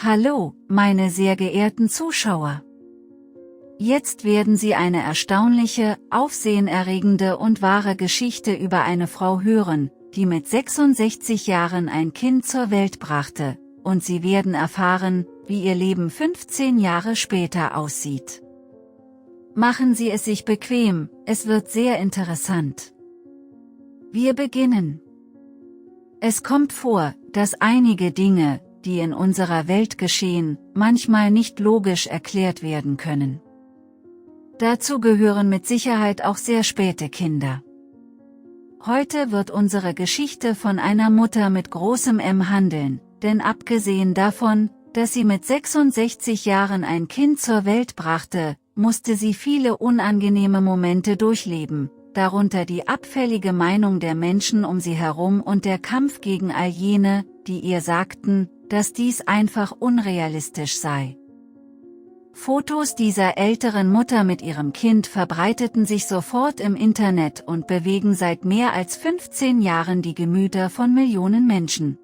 Hallo, meine sehr geehrten Zuschauer. Jetzt werden Sie eine erstaunliche, aufsehenerregende und wahre Geschichte über eine Frau hören, die mit 66 Jahren ein Kind zur Welt brachte, und Sie werden erfahren, wie ihr Leben 15 Jahre später aussieht. Machen Sie es sich bequem, es wird sehr interessant. Wir beginnen. Es kommt vor, dass einige Dinge, die in unserer Welt geschehen, manchmal nicht logisch erklärt werden können. Dazu gehören mit Sicherheit auch sehr späte Kinder. Heute wird unsere Geschichte von einer Mutter mit großem M handeln, denn abgesehen davon, dass sie mit 66 Jahren ein Kind zur Welt brachte, musste sie viele unangenehme Momente durchleben, darunter die abfällige Meinung der Menschen um sie herum und der Kampf gegen all jene, die ihr sagten, dass dies einfach unrealistisch sei. Fotos dieser älteren Mutter mit ihrem Kind verbreiteten sich sofort im Internet und bewegen seit mehr als 15 Jahren die Gemüter von Millionen Menschen.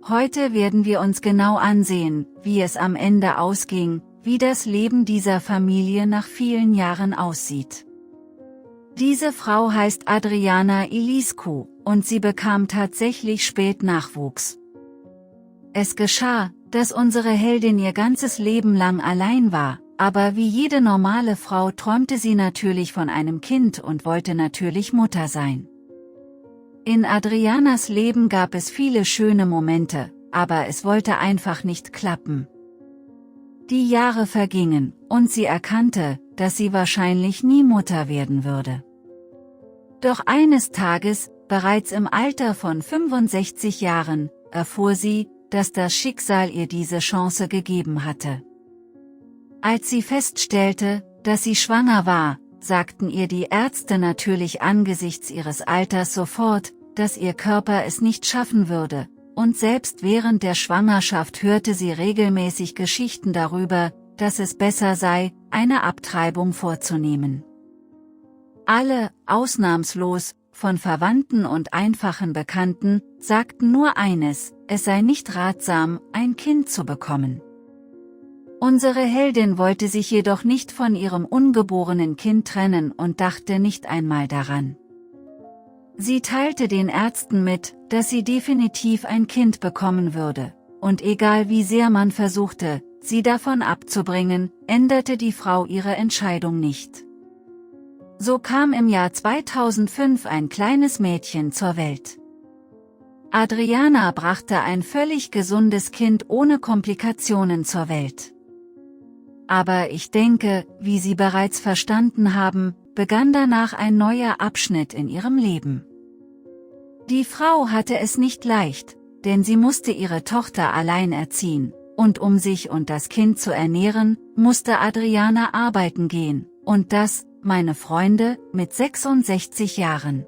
Heute werden wir uns genau ansehen, wie es am Ende ausging, wie das Leben dieser Familie nach vielen Jahren aussieht. Diese Frau heißt Adriana Iliescu, und sie bekam tatsächlich spät Nachwuchs. Es geschah, dass unsere Heldin ihr ganzes Leben lang allein war, aber wie jede normale Frau träumte sie natürlich von einem Kind und wollte natürlich Mutter sein. In Adrianas Leben gab es viele schöne Momente, aber es wollte einfach nicht klappen. Die Jahre vergingen, und sie erkannte, dass sie wahrscheinlich nie Mutter werden würde. Doch eines Tages, bereits im Alter von 65 Jahren, erfuhr sie, dass das Schicksal ihr diese Chance gegeben hatte. Als sie feststellte, dass sie schwanger war, sagten ihr die Ärzte natürlich angesichts ihres Alters sofort, dass ihr Körper es nicht schaffen würde, und selbst während der Schwangerschaft hörte sie regelmäßig Geschichten darüber, dass es besser sei, eine Abtreibung vorzunehmen. Alle, ausnahmslos, von Verwandten und einfachen Bekannten, sagten nur eines: Es sei nicht ratsam, ein Kind zu bekommen. Unsere Heldin wollte sich jedoch nicht von ihrem ungeborenen Kind trennen und dachte nicht einmal daran. Sie teilte den Ärzten mit, dass sie definitiv ein Kind bekommen würde, und egal wie sehr man versuchte, sie davon abzubringen, änderte die Frau ihre Entscheidung nicht. So kam im Jahr 2005 ein kleines Mädchen zur Welt. Adriana brachte ein völlig gesundes Kind ohne Komplikationen zur Welt. Aber ich denke, wie Sie bereits verstanden haben, begann danach ein neuer Abschnitt in ihrem Leben. Die Frau hatte es nicht leicht, denn sie musste ihre Tochter allein erziehen, und um sich und das Kind zu ernähren, musste Adriana arbeiten gehen, und das, meine Freunde, mit 66 Jahren.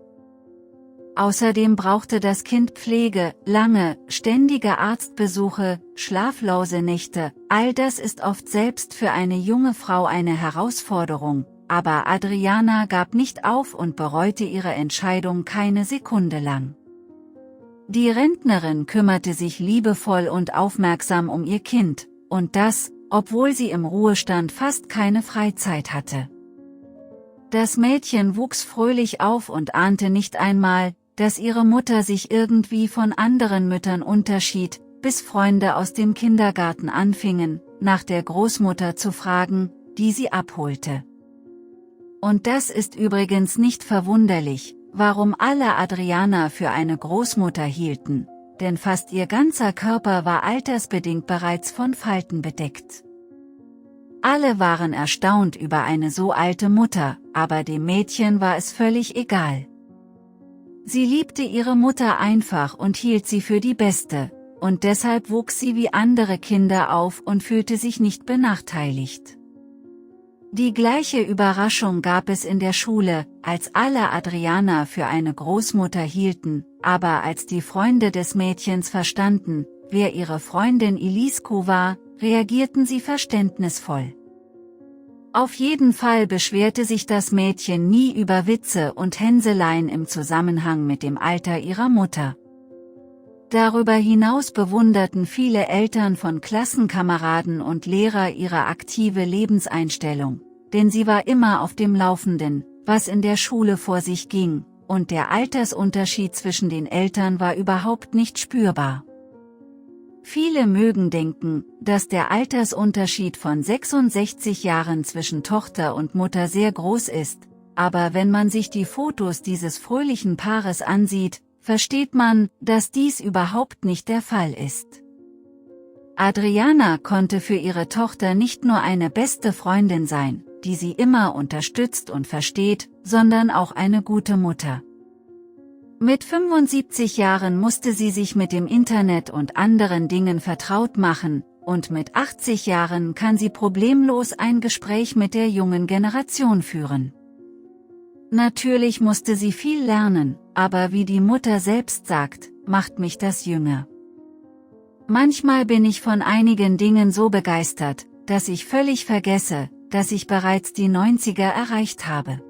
Außerdem brauchte das Kind Pflege, lange, ständige Arztbesuche, schlaflose Nächte, all das ist oft selbst für eine junge Frau eine Herausforderung, aber Adriana gab nicht auf und bereute ihre Entscheidung keine Sekunde lang. Die Rentnerin kümmerte sich liebevoll und aufmerksam um ihr Kind, und das, obwohl sie im Ruhestand fast keine Freizeit hatte. Das Mädchen wuchs fröhlich auf und ahnte nicht einmal, dass ihre Mutter sich irgendwie von anderen Müttern unterschied, bis Freunde aus dem Kindergarten anfingen, nach der Großmutter zu fragen, die sie abholte. Und das ist übrigens nicht verwunderlich, warum alle Adriana für eine Großmutter hielten, denn fast ihr ganzer Körper war altersbedingt bereits von Falten bedeckt. Alle waren erstaunt über eine so alte Mutter, aber dem Mädchen war es völlig egal. Sie liebte ihre Mutter einfach und hielt sie für die Beste, und deshalb wuchs sie wie andere Kinder auf und fühlte sich nicht benachteiligt. Die gleiche Überraschung gab es in der Schule, als alle Adriana für eine Großmutter hielten, aber als die Freunde des Mädchens verstanden, wer ihre Freundin Iliescu war, reagierten sie verständnisvoll. Auf jeden Fall beschwerte sich das Mädchen nie über Witze und Hänseleien im Zusammenhang mit dem Alter ihrer Mutter. Darüber hinaus bewunderten viele Eltern von Klassenkameraden und Lehrer ihre aktive Lebenseinstellung, denn sie war immer auf dem Laufenden, was in der Schule vor sich ging, und der Altersunterschied zwischen den Eltern war überhaupt nicht spürbar. Viele mögen denken, dass der Altersunterschied von 66 Jahren zwischen Tochter und Mutter sehr groß ist, aber wenn man sich die Fotos dieses fröhlichen Paares ansieht, versteht man, dass dies überhaupt nicht der Fall ist. Adriana konnte für ihre Tochter nicht nur eine beste Freundin sein, die sie immer unterstützt und versteht, sondern auch eine gute Mutter. Mit 75 Jahren musste sie sich mit dem Internet und anderen Dingen vertraut machen, und mit 80 Jahren kann sie problemlos ein Gespräch mit der jungen Generation führen. Natürlich musste sie viel lernen, aber wie die Mutter selbst sagt, macht mich das jünger. Manchmal bin ich von einigen Dingen so begeistert, dass ich völlig vergesse, dass ich bereits die 90er erreicht habe.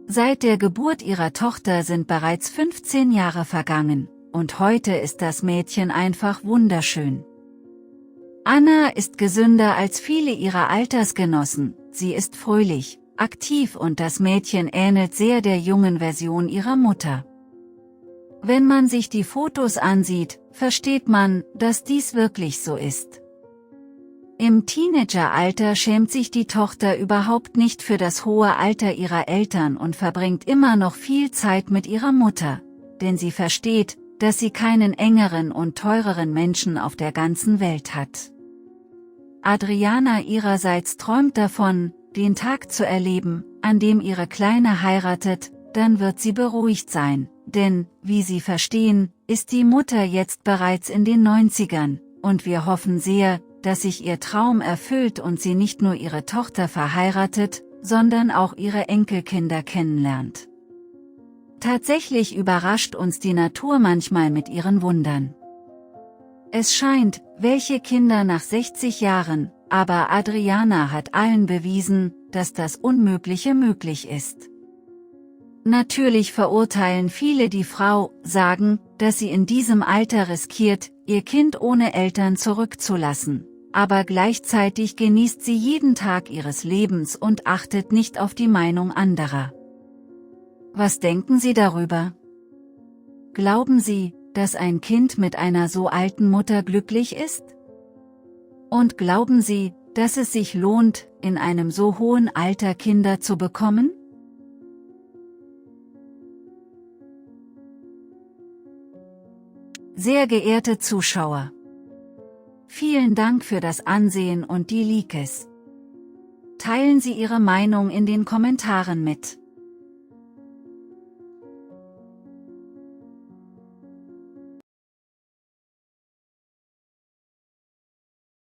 Seit der Geburt ihrer Tochter sind bereits 15 Jahre vergangen, und heute ist das Mädchen einfach wunderschön. Anna ist gesünder als viele ihrer Altersgenossen, sie ist fröhlich, aktiv und das Mädchen ähnelt sehr der jungen Version ihrer Mutter. Wenn man sich die Fotos ansieht, versteht man, dass dies wirklich so ist. Im Teenageralter schämt sich die Tochter überhaupt nicht für das hohe Alter ihrer Eltern und verbringt immer noch viel Zeit mit ihrer Mutter, denn sie versteht, dass sie keinen engeren und teureren Menschen auf der ganzen Welt hat. Adriana ihrerseits träumt davon, den Tag zu erleben, an dem ihre Kleine heiratet, dann wird sie beruhigt sein, denn, wie Sie verstehen, ist die Mutter jetzt bereits in den 90ern, und wir hoffen sehr, dass sich ihr Traum erfüllt und sie nicht nur ihre Tochter verheiratet, sondern auch ihre Enkelkinder kennenlernt. Tatsächlich überrascht uns die Natur manchmal mit ihren Wundern. Es scheint, welche Kinder nach 60 Jahren, aber Adriana hat allen bewiesen, dass das Unmögliche möglich ist. Natürlich verurteilen viele die Frau, sagen, dass sie in diesem Alter riskiert, ihr Kind ohne Eltern zurückzulassen. Aber gleichzeitig genießt sie jeden Tag ihres Lebens und achtet nicht auf die Meinung anderer. Was denken Sie darüber? Glauben Sie, dass ein Kind mit einer so alten Mutter glücklich ist? Und glauben Sie, dass es sich lohnt, in einem so hohen Alter Kinder zu bekommen? Sehr geehrte Zuschauer! Vielen Dank für das Ansehen und die Likes. Teilen Sie Ihre Meinung in den Kommentaren mit.